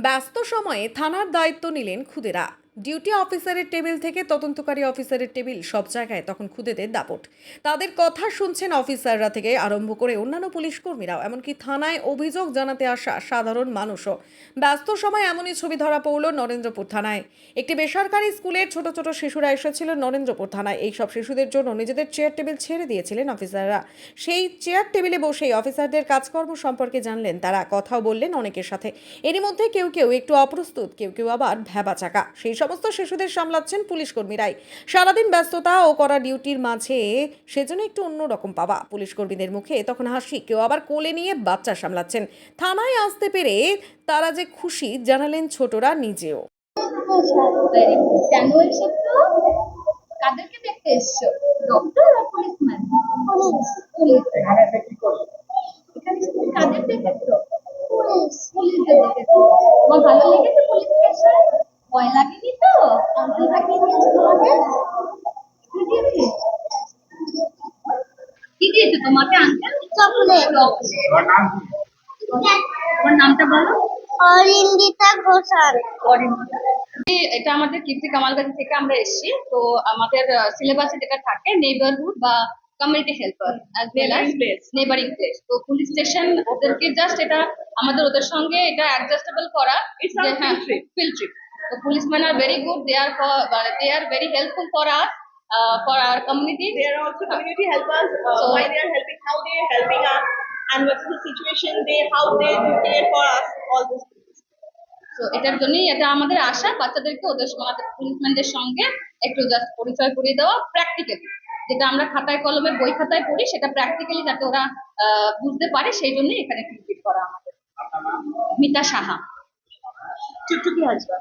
ব্যস্ত সময়ে থানার দায়িত্ব নিলেন খুদেরা। ডিউটি অফিসারের টেবিল থেকে তদন্তকারী অফিসারের টেবিল, সব জায়গায় তখন খুদেদের দাপট। তাদের কথা শুনছেন অফিসাররা থেকে আরম্ভ করে অন্যান্য পুলিশ কর্মীরাও, এমনকি থানায় অভিযোগ জানাতে আসা সাধারণ মানুষও। ব্যস্ত সময় এমনই ছবি ধরা পড়ল নরেন্দ্রপুর থানায়। একটি বেসরকারি স্কুলের ছোট ছোট শিশুরা এসেছিল নরেন্দ্রপুর থানায়। এই সব শিশুদের জন্য নিজেদের চেয়ার টেবিল ছেড়ে দিয়েছিলেন অফিসাররা। সেই চেয়ার টেবিলে বসেই অফিসারদের কাজকর্ম সম্পর্কে জানলেন তারা, কথাও বললেন অনেকের সাথে। এরই মধ্যে কেউ কেউ একটু অপ্রস্তুত, কেউ কেউ আবার ভ্যাবাচাকা। সেই সমস্ত শিশুদের সামলাচ্ছেন পুলিশ কর্মীরাই। সারাদিন ব্যস্ততা ও করা ডিউটির মাঝে সেজন্য একটু অন্যরকম পাওয়া পুলিশ কর্মীদের মুখে তখন হাসি, কেউ আবার কোলে নিয়ে বাচ্চা সামলাচ্ছেন। থানায় আসতে পেরে তারা যে খুশি জানালেন ছোটরা নিজেও। কেন এসেছো? কাদেরকে দেখতে এসছো? ডক্টর আর পুলিশম্যান? পুলিশ। এখানে তুমি কাদের দেখেছো? পুলিশদের দেখেছো। তোমার ভালো লেগেছে পুলিশ স্টেশন? ভয় লাগেনি তো? আঙ্কেলরা কি দিয়েছে তোমাদের? কি দিয়েছে? কি দিয়েছে তোমাকে আঙ্কেল? চকলেট। তোমার নাম কি? তোমার নামটা বলো। অরিন্দিতা ঘোষাল। এটা আমাদের কীর্তি কামালগঞ্জ থেকে আমরা এসেছি। তো আমাদের সিলেবাসে যেটা থাকে নেইবারহুড বা community helper as well as neighbouring place. তো পুলিশ স্টেশন ওদেরকে জাস্ট এটা আমাদের ওদের সঙ্গে এটা অ্যাডজাস্টেবল করা, যে হ্যাঁ ফিল্ড ট্রিপ। তো policeman are very good, they are very helpful for us, for our community. They are also community helpers. Why they are helping, how they are helping us, and what's the situation how they do care for us, all this. তো এটার জন্যই এটা আমাদের আশা, বাচ্চাদেরকে ওদের আমাদের পুলিশম্যানদের সঙ্গে একটু জাস্ট পরিচয় করিয়ে দেওয়া প্র্যাকটিক্যালি, যেটা আমরা খাতায় কলমে বই খাতায় পড়ি সেটা প্র্যাকটিক্যালি যাতে ওরা বুঝতে পারে, সেই জন্যই এখানে ফিট করা আমাদের। মিতা সাহা। Chuttuki Hajra.